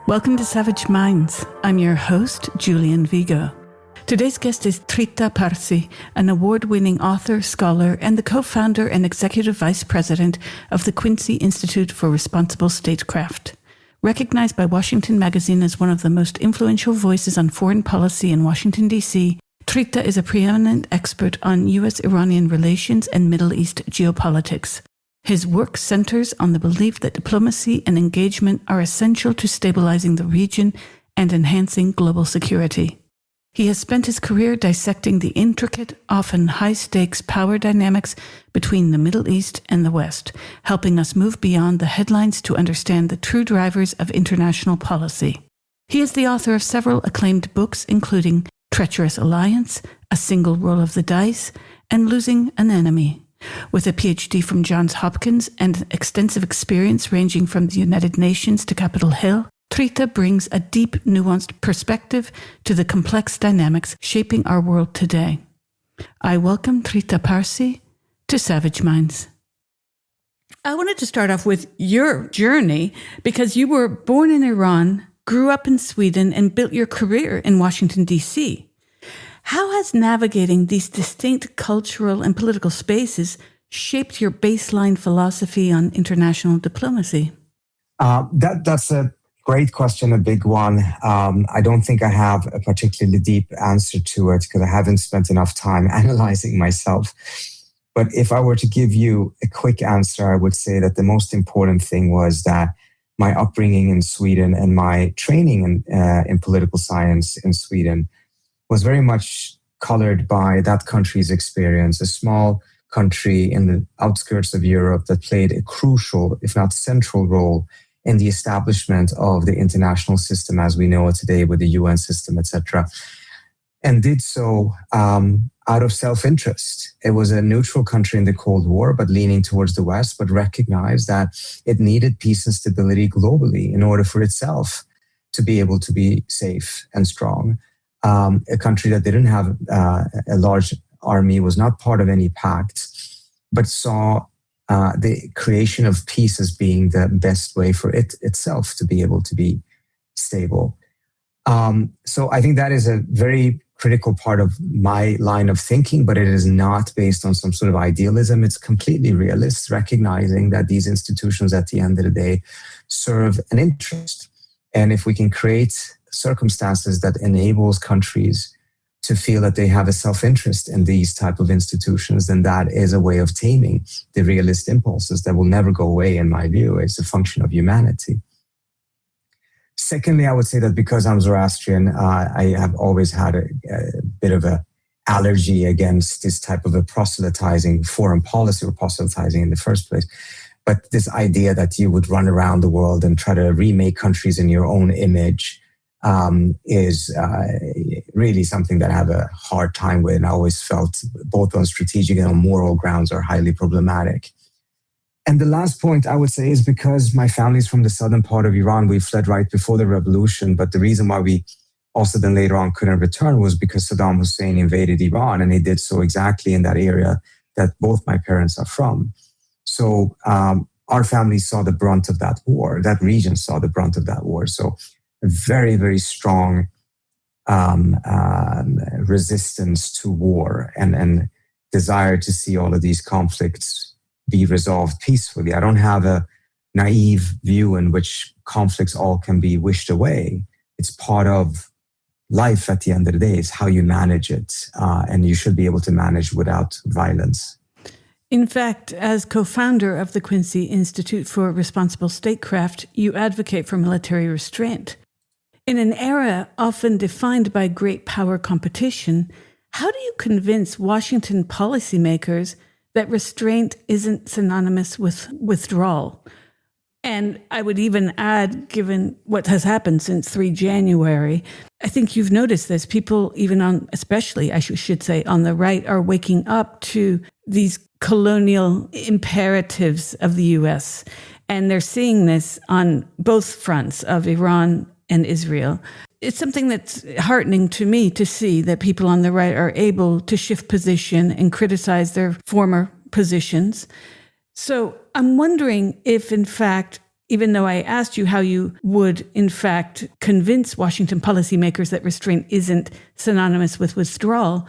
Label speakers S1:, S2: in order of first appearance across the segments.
S1: Welcome to Savage Minds. I'm your host, Julian Vigo. Today's guest is Trita Parsi, an award-winning author, scholar, and the co-founder and executive vice president of the Quincy Institute for Responsible Statecraft. Recognized by Washington Magazine as one of the most influential voices on foreign policy in Washington, D.C., Trita is a preeminent expert on U.S.-Iranian relations and Middle East geopolitics. His work centers on the belief that diplomacy and engagement are essential to stabilizing the region and enhancing global security. He has spent his career dissecting the intricate, often high-stakes power dynamics between the Middle East and the West, helping us move beyond the headlines to understand the true drivers of international policy. He is the author of several acclaimed books, including Treacherous Alliance, A Single Roll of the Dice, and Losing an Enemy. With a PhD from Johns Hopkins and extensive experience ranging from the United Nations to Capitol Hill, Trita brings a deep, nuanced perspective to the complex dynamics shaping our world today. I welcome Trita Parsi to Savage Minds. I wanted to start off with your journey because you were born in Iran, grew up in Sweden, and built your career in Washington, D.C. How has navigating these distinct cultural and political spaces shaped your baseline philosophy on international diplomacy?
S2: That's a great question, a big one. I don't think I have a particularly deep answer to it because I haven't spent enough time analyzing myself. But if I were to give you a quick answer, I would say that the most important thing was that my upbringing in Sweden and my training in political science in Sweden was very much colored by that country's experience, a small country in the outskirts of Europe that played a crucial, if not central role in the establishment of the international system as we know it today with the UN system, etc., and did so out of self-interest. It was a neutral country in the Cold War, but leaning towards the West, but recognized that it needed peace and stability globally in order for itself to be able to be safe and strong. A country that didn't have a large army, was not part of any pact, but saw the creation of peace as being the best way for it itself to be able to be stable. So I think that is a very critical part of my line of thinking, but it is not based on some sort of idealism. It's completely realist, recognizing that these institutions at the end of the day serve an interest. And if we can create circumstances that enables countries to feel that they have a self-interest in these type of institutions, then that is a way of taming the realist impulses that will never go away, in my view. It's a function of humanity. Secondly, I would say that because I'm Zoroastrian, I have always had a bit of an allergy against this type of a proselytizing foreign policy or proselytizing in the first place. But this idea that you would run around the world and try to remake countries in your own image is really something that I have a hard time with. And I always felt both on strategic and on moral grounds are highly problematic. And the last point I would say is because my family's from the southern part of Iran, we fled right before the revolution. But the reason why we also then later on couldn't return was because Saddam Hussein invaded Iran, and he did so exactly in that area that both my parents are from. So our family saw the brunt of that war. That region saw the brunt of that war. So a very, very strong resistance to war and desire to see all of these conflicts be resolved peacefully. I don't have a naive view in which conflicts all can be wished away. It's part of life at the end of the day. It's how you manage it. And you should be able to manage without violence.
S1: In fact, as co-founder of the Quincy Institute for Responsible Statecraft, you advocate for military restraint. In an era often defined by great power competition, how do you convince Washington policymakers that restraint isn't synonymous with withdrawal? And I would even add, given what has happened since 3 January, I think you've noticed this. People, even on, especially, I should say, on the right, are waking up to these colonial imperatives of the US. And they're seeing this on both fronts of Iran and Israel. It's something that's heartening to me to see that people on the right are able to shift position and criticize their former positions. So I'm wondering if, in fact, even though I asked you how you would, in fact, convince Washington policymakers that restraint isn't synonymous with withdrawal,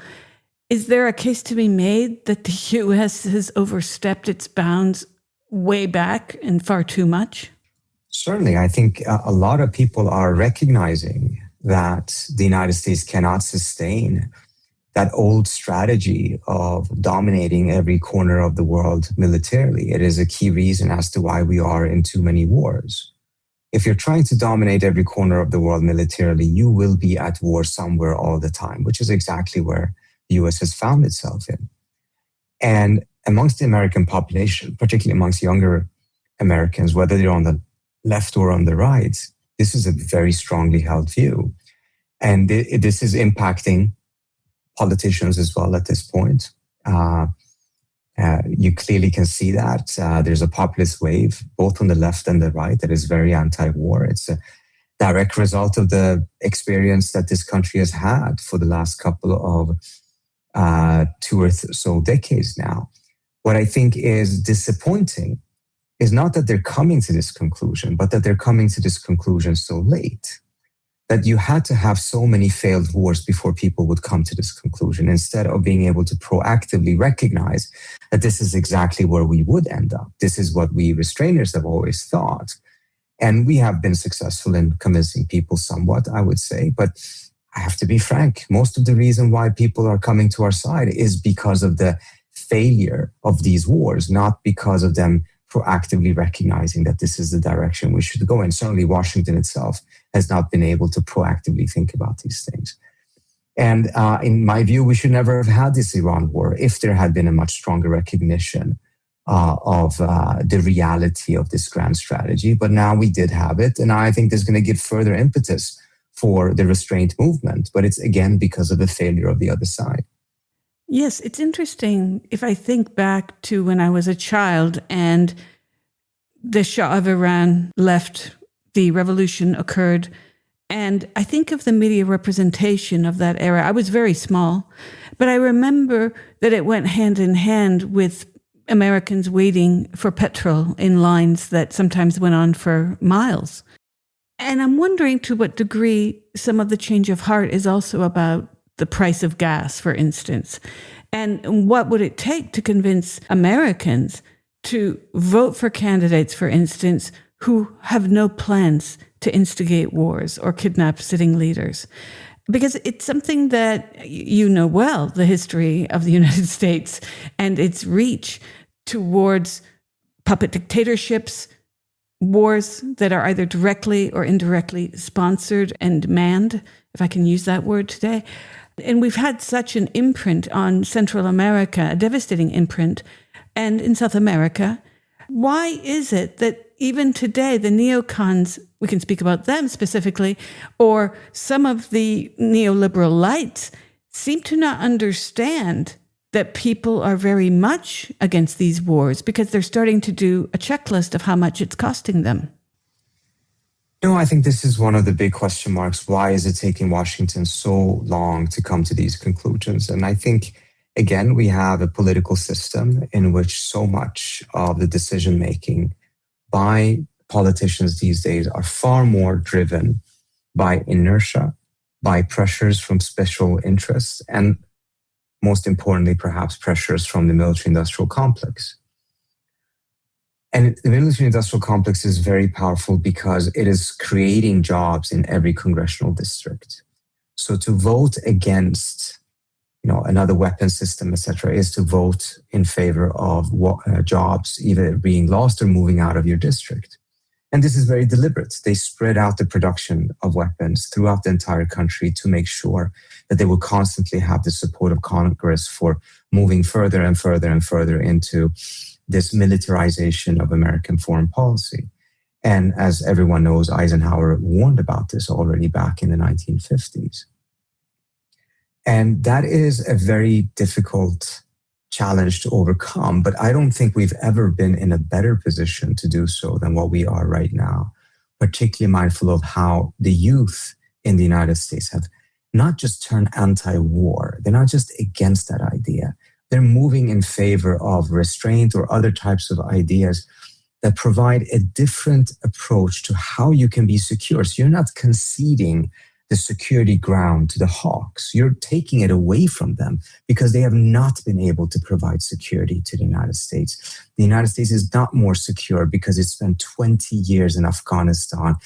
S1: is there a case to be made that the U.S. has overstepped its bounds way back and far too much?
S2: Certainly. I think a lot of people are recognizing that the United States cannot sustain that old strategy of dominating every corner of the world militarily. It is a key reason as to why we are in too many wars. If you're trying to dominate every corner of the world militarily, you will be at war somewhere all the time, which is exactly where the US has found itself in. And amongst the American population, particularly amongst younger Americans, whether they're on the left or on the right, this is a very strongly held view. And this is impacting politicians as well at this point. You clearly can see that. There's a populist wave, both on the left and the right, that is very anti-war. It's a direct result of the experience that this country has had for the last couple of 2 or so decades now. What I think is disappointing is not that they're coming to this conclusion, but that they're coming to this conclusion so late. That you had to have so many failed wars before people would come to this conclusion, instead of being able to proactively recognize that this is exactly where we would end up. This is what we restrainers have always thought. And we have been successful in convincing people somewhat, I would say. But I have to be frank, most of the reason why people are coming to our side is because of the failure of these wars, not because of them proactively recognizing that this is the direction we should go in. Certainly Washington itself has not been able to proactively think about these things. And in my view, we should never have had this Iran war if there had been a much stronger recognition of the reality of this grand strategy. But now we did have it. And I think there's going to give further impetus for the restraint movement. But it's again because of the failure of the other side.
S1: Yes, it's interesting if I think back to when I was a child and the Shah of Iran left, the revolution occurred, and I think of the media representation of that era. I was very small, but I remember that it went hand in hand with Americans waiting for petrol in lines that sometimes went on for miles. And I'm wondering to what degree some of the change of heart is also about the price of gas, for instance. And what would it take to convince Americans to vote for candidates, for instance, who have no plans to instigate wars or kidnap sitting leaders? Because it's something that you know well, the history of the United States and its reach towards puppet dictatorships, wars that are either directly or indirectly sponsored and manned, if I can use that word today. And we've had such an imprint on Central America, a devastating imprint, and in South America. Why is it that even today, the neocons, we can speak about them specifically, or some of the neoliberal lights seem to not understand that people are very much against these wars because they're starting to do a checklist of how much it's costing them?
S2: No, I think this is one of the big question marks. Why is it taking Washington so long to come to these conclusions? And I think, again, we have a political system in which so much of the decision-making by politicians these days are far more driven by inertia, by pressures from special interests, and most importantly, perhaps pressures from the military-industrial complex. And the military-industrial complex is very powerful because it is creating jobs in every congressional district. So to vote against, another weapon system, etc., is to vote in favor of jobs either being lost or moving out of your district. And this is very deliberate. They spread out the production of weapons throughout the entire country to make sure that they will constantly have the support of Congress for moving further and further and further into this militarization of American foreign policy. And as everyone knows, Eisenhower warned about this already back in the 1950s. And that is a very difficult challenge to overcome. But I don't think we've ever been in a better position to do so than what we are right now, particularly mindful of how the youth in the United States have not just turned anti-war, they're not just against that idea, they're moving in favor of restraint or other types of ideas that provide a different approach to how you can be secure. So you're not conceding the security ground to the hawks. You're taking it away from them because they have not been able to provide security to the United States. The United States is not more secure because it spent 20 years in Afghanistan,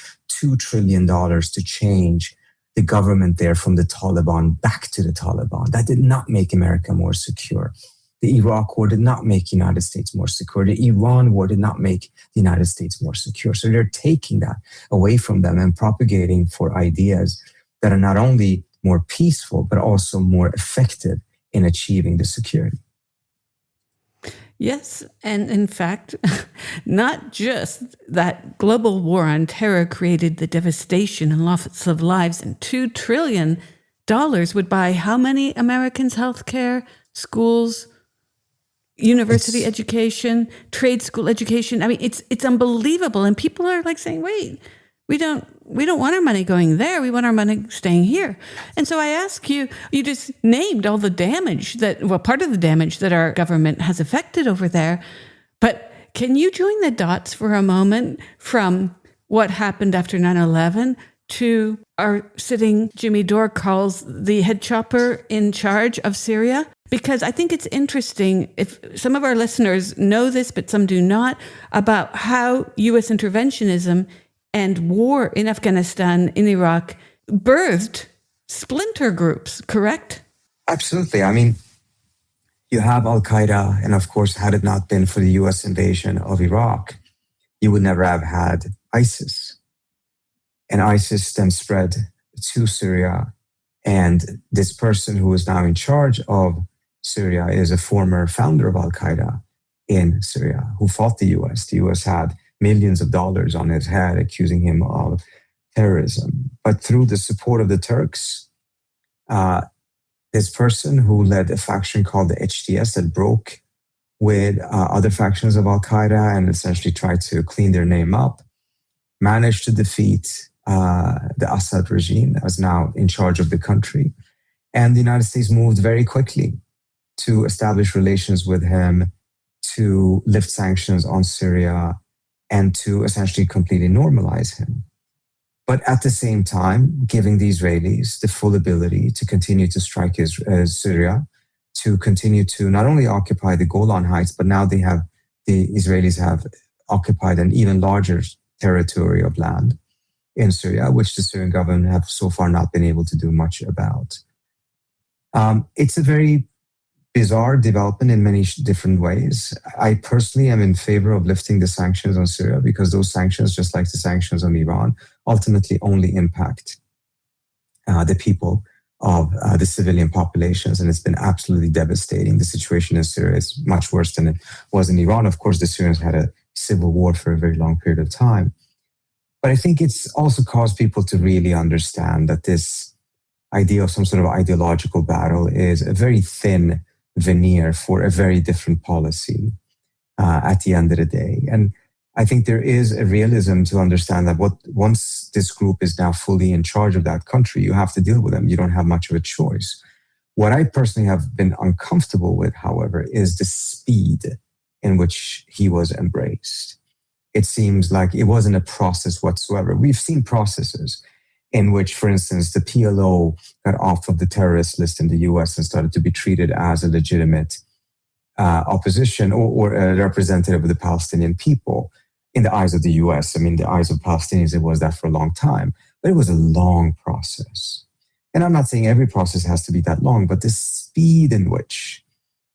S2: $2 trillion to change the government there from the Taliban back to the Taliban. That did not make America more secure. The Iraq war did not make the United States more secure. The Iran war did not make the United States more secure. So they're taking that away from them and propagating for ideas that are not only more peaceful, but also more effective in achieving the security.
S1: Yes, and in fact, not just that global war on terror created the devastation and loss of lives, and $2 trillion would buy how many Americans healthcare, schools, university education, trade school education. I mean, it's unbelievable. And people are like saying, wait, we don't want our money going there. We want our money staying here. And so I ask you, you just named all the damage part of the damage that our government has affected over there. But can you join the dots for a moment from what happened after 9/11 to our sitting Jimmy Dore calls the head chopper in charge of Syria? Because I think it's interesting, if some of our listeners know this, but some do not, about how U.S. interventionism and war in Afghanistan, in Iraq, birthed splinter groups, correct?
S2: Absolutely. I mean, you have Al-Qaeda, and of course, had it not been for the U.S. invasion of Iraq, you would never have had ISIS. And ISIS then spread to Syria. And this person who is now in charge of Syria is a former founder of Al-Qaeda in Syria who fought the U.S. The U.S. had millions of dollars on his head accusing him of terrorism. But through the support of the Turks, this person who led a faction called the HTS that broke with other factions of Al-Qaeda and essentially tried to clean their name up, managed to defeat the Assad regime that was now in charge of the country. And the United States moved very quickly to establish relations with him, to lift sanctions on Syria, and to essentially completely normalize him. But at the same time, giving the Israelis the full ability to continue to strike Syria, to continue to not only occupy the Golan Heights, but now the Israelis have occupied an even larger territory of land in Syria, which the Syrian government have so far not been able to do much about. It's a very bizarre development in many different ways. I personally am in favor of lifting the sanctions on Syria because those sanctions, just like the sanctions on Iran, ultimately only impact the people of the civilian populations. And it's been absolutely devastating. The situation in Syria is much worse than it was in Iran. Of course, the Syrians had a civil war for a very long period of time. But I think it's also caused people to really understand that this idea of some sort of ideological battle is a very thin veneer for a very different policy at the end of the day. And I think there is a realism to understand that once this group is now fully in charge of that country, you have to deal with them. You don't have much of a choice. What I personally have been uncomfortable with, however, is the speed in which he was embraced. It seems like it wasn't a process whatsoever. We've seen processes in which, for instance, the PLO got off of the terrorist list in the US and started to be treated as a legitimate opposition or a representative of the Palestinian people in the eyes of the US. I mean, the eyes of Palestinians, it was that for a long time, but it was a long process. And I'm not saying every process has to be that long, but the speed in which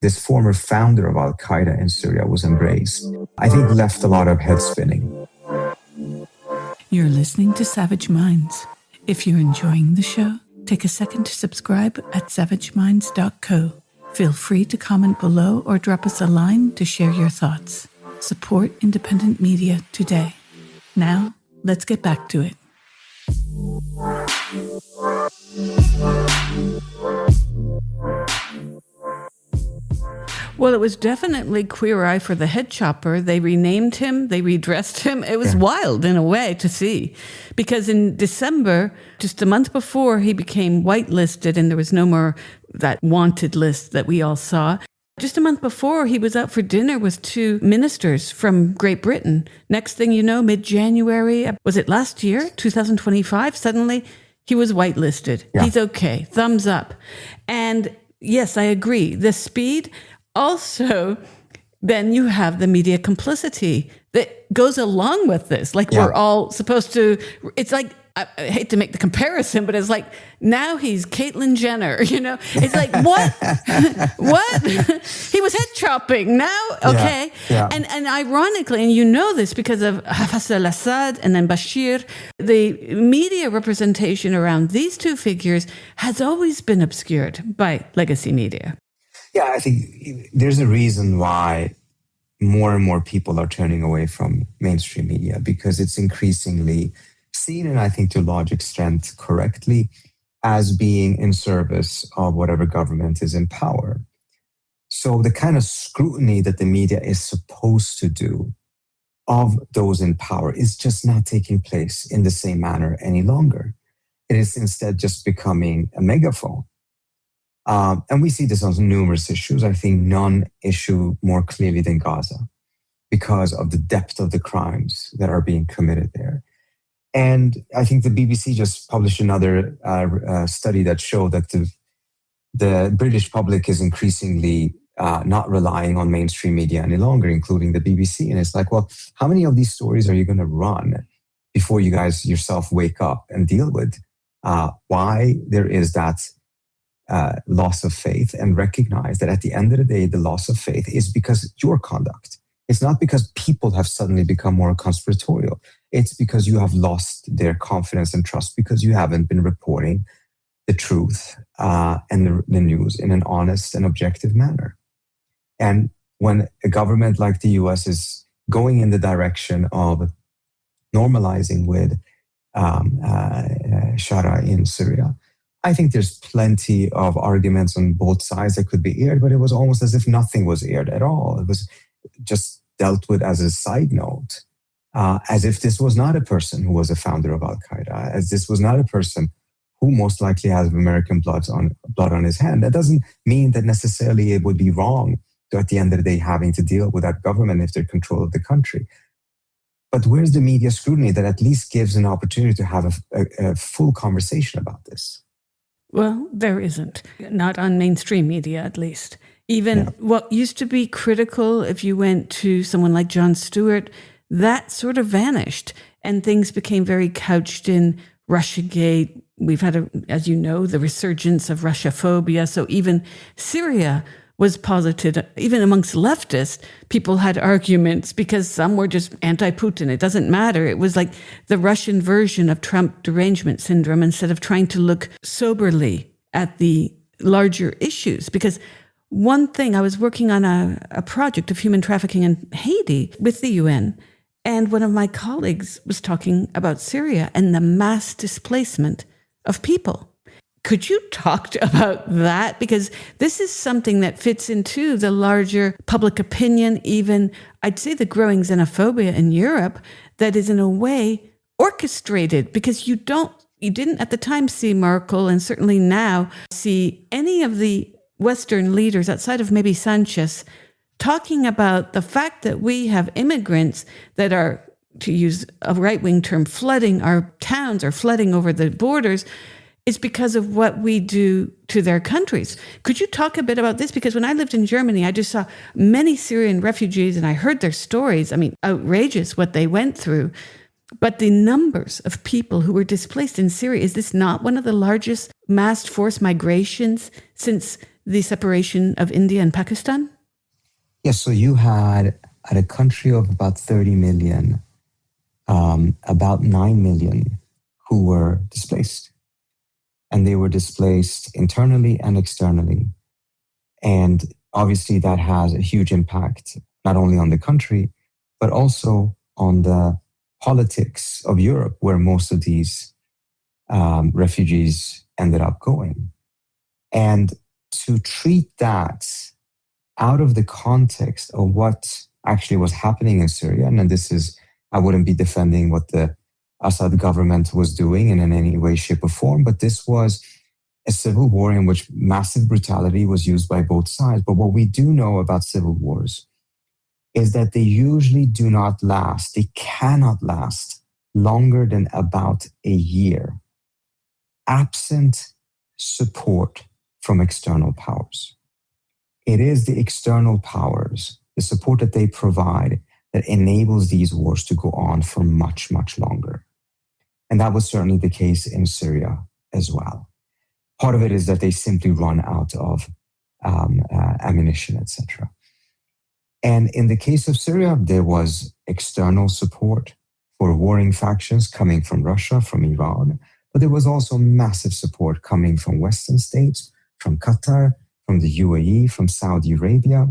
S2: this former founder of Al-Qaeda in Syria was embraced, I think left a lot of head spinning.
S1: You're listening to Savage Minds. If you're enjoying the show, take a second to subscribe at savageminds.co. Feel free to comment below or drop us a line to share your thoughts. Support independent media today. Now, let's get back to it. Well, it was definitely queer eye for the head chopper. They renamed him, they redressed him. It was wild in a way to see. Because in December, just a month before, he became whitelisted and there was no more that wanted list that we all saw. Just a month before, he was out for dinner with two ministers from Great Britain. Next thing you know, mid-January, was it last year, 2025? Suddenly, he was whitelisted. Yeah. He's okay. Thumbs up. And yes, I agree. The speed... Also, then you have the media complicity that goes along with this. Like we're all supposed to, it's like, I hate to make the comparison, but it's like, now he's Caitlyn Jenner, It's like, what? What? He was head chopping now? Okay.
S2: Yeah.
S1: And ironically, and you know this because of Hafez al-Assad and then Bashir, the media representation around these two figures has always been obscured by legacy media.
S2: Yeah, I think there's a reason why more and more people are turning away from mainstream media because it's increasingly seen, and I think to a large extent correctly, as being in service of whatever government is in power. So the kind of scrutiny that the media is supposed to do of those in power is just not taking place in the same manner any longer. It is instead just becoming a megaphone. And we see this on numerous issues. I think none issue more clearly than Gaza because of the depth of the crimes that are being committed there. And I think the BBC just published another study that showed that the British public is increasingly not relying on mainstream media any longer, including the BBC. And it's like, well, how many of these stories are you going to run before you guys yourself wake up and deal with why there is that loss of faith, and recognize that at the end of the day, the loss of faith is because your conduct. It's not because people have suddenly become more conspiratorial. It's because you have lost their confidence and trust because you haven't been reporting the truth and the news in an honest and objective manner. And when a government like the US is going in the direction of normalizing with Sharia in Syria, I think there's plenty of arguments on both sides that could be aired, but it was almost as if nothing was aired at all. It was just dealt with as a side note, as if this was not a person who was a founder of Al-Qaeda, as this was not a person who most likely has American blood on his hand. That doesn't mean that necessarily it would be wrong to, at the end of the day, having to deal with that government if they're control of the country. But where's the media scrutiny that at least gives an opportunity to have a full conversation about this?
S1: Well, there isn't. Not on mainstream media, at least. Even what used to be critical, if you went to someone like Jon Stewart, that sort of vanished. And things became very couched in Russiagate. We've had, as you know, the resurgence of Russophobia. So even Syria was posited, even amongst leftists, people had arguments because some were just anti-Putin. It doesn't matter. It was like the Russian version of Trump derangement syndrome instead of trying to look soberly at the larger issues. Because one thing, I was working on a project of human trafficking in Haiti with the UN, and one of my colleagues was talking about Syria and the mass displacement of people. Could you talk about that? Because this is something that fits into the larger public opinion, even, I'd say, the growing xenophobia in Europe that is in a way orchestrated, because you didn't at the time see Merkel, and certainly now see any of the Western leaders outside of maybe Sanchez talking about the fact that we have immigrants that are, to use a right-wing term, flooding our towns or flooding over the borders, is because of what we do to their countries. Could you talk a bit about this? Because when I lived in Germany, I just saw many Syrian refugees and I heard their stories. I mean, outrageous what they went through. But the numbers of people who were displaced in Syria, is this not one of the largest mass forced migrations since the separation of India and Pakistan?
S2: Yes, so you had, at a country of about 30 million, about 9 million who were displaced. And they were displaced internally and externally. And obviously that has a huge impact, not only on the country, but also on the politics of Europe, where most of these refugees ended up going. And to treat that out of the context of what actually was happening in Syria. And this is, I wouldn't be defending what the Assad government was doing in any way, shape, or form, but this was a civil war in which massive brutality was used by both sides. But what we do know about civil wars is that they usually do not last, they cannot last longer than about a year, absent support from external powers. It is the external powers, the support that they provide, that enables these wars to go on for much, much longer. And that was certainly the case in Syria as well. Part of it is that they simply run out of ammunition, etc. And in the case of Syria, there was external support for warring factions coming from Russia, from Iran, but there was also massive support coming from Western states, from Qatar, from the UAE, from Saudi Arabia.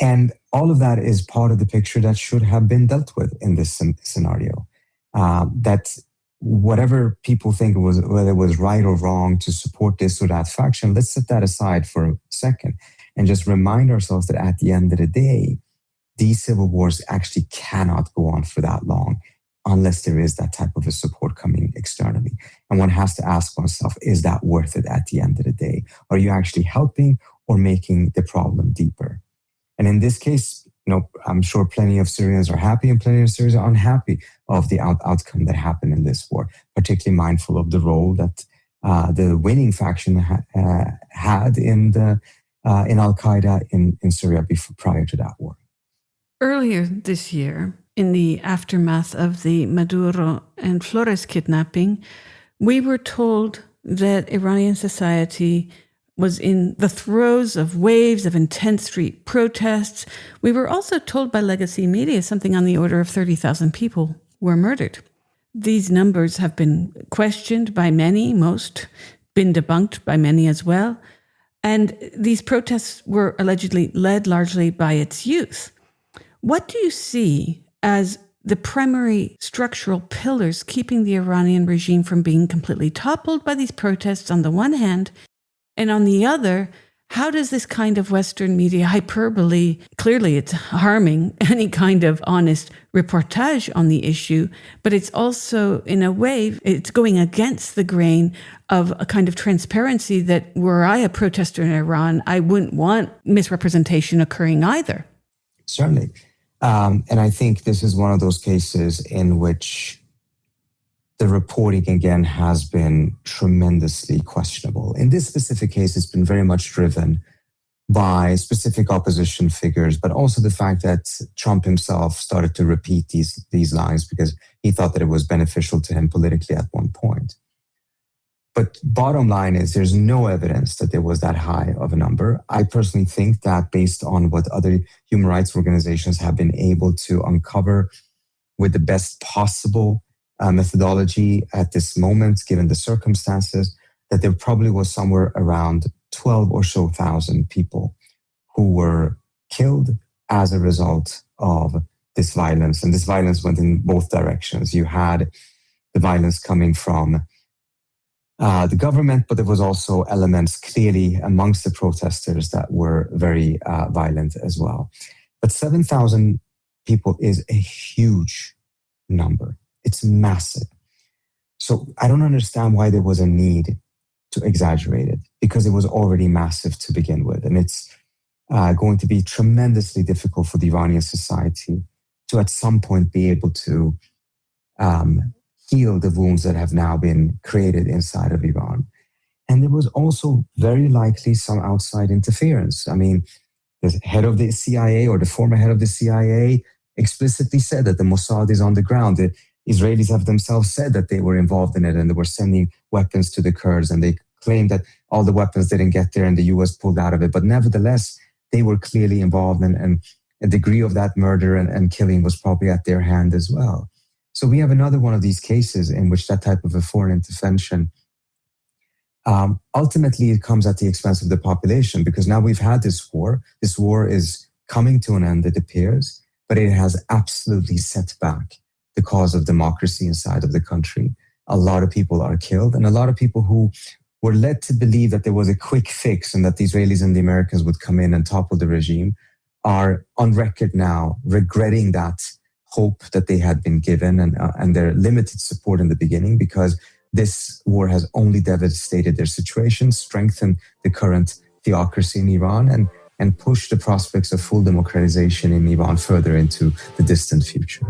S2: And all of that is part of the picture that should have been dealt with in this scenario. That whatever people think was, whether it was right or wrong to support this or that faction, let's set that aside for a second and just remind ourselves that at the end of the day, these civil wars actually cannot go on for that long unless there is that type of a support coming externally. And one has to ask oneself, is that worth it at the end of the day? Are you actually helping or making the problem deeper? And in this case, I'm sure plenty of Syrians are happy and plenty of Syrians are unhappy of the outcome that happened in this war, particularly mindful of the role that the winning faction had in Al-Qaeda in Syria prior to that war.
S1: Earlier this year, in the aftermath of the Maduro and Flores kidnapping, we were told that Iranian society was in the throes of waves of intense street protests. We were also told by legacy media something on the order of 30,000 people were murdered. These numbers have been questioned by many, most been debunked by many as well. And these protests were allegedly led largely by its youth. What do you see as the primary structural pillars keeping the Iranian regime from being completely toppled by these protests on the one hand, and on the other, how does this kind of Western media hyperbole, clearly it's harming any kind of honest reportage on the issue, but it's also, in a way, it's going against the grain of a kind of transparency that were I a protester in Iran, I wouldn't want misrepresentation occurring either.
S2: Certainly. And I think this is one of those cases in which the reporting, again, has been tremendously questionable. In this specific case, it's been very much driven by specific opposition figures, but also the fact that Trump himself started to repeat these lines because he thought that it was beneficial to him politically at one point. But bottom line is there's no evidence that there was that high of a number. I personally think that based on what other human rights organizations have been able to uncover with the best possible methodology at this moment, given the circumstances, that there probably was somewhere around 12 or so thousand people who were killed as a result of this violence. And this violence went in both directions. You had the violence coming from the government, but there was also elements clearly amongst the protesters that were very violent as well. But 7,000 people is a huge number. It's massive. So I don't understand why there was a need to exaggerate it, because it was already massive to begin with. And it's going to be tremendously difficult for the Iranian society to at some point be able to heal the wounds that have now been created inside of Iran. And there was also very likely some outside interference. I mean, the head of the CIA, or the former head of the CIA, explicitly said that the Mossad is on the ground. The Israelis have themselves said that they were involved in it and they were sending weapons to the Kurds, and they claimed that all the weapons didn't get there and the US pulled out of it. But nevertheless, they were clearly involved, and a degree of that murder and killing was probably at their hand as well. So we have another one of these cases in which that type of a foreign intervention, ultimately it comes at the expense of the population, because now we've had this war. This war is coming to an end, it appears, but it has absolutely set back the cause of democracy inside of the country. A lot of people are killed, and a lot of people who were led to believe that there was a quick fix and that the Israelis and the Americans would come in and topple the regime are on record now regretting that hope that they had been given and their limited support in the beginning, because this war has only devastated their situation, strengthened the current theocracy in Iran, and pushed the prospects of full democratization in Iran further into the distant future.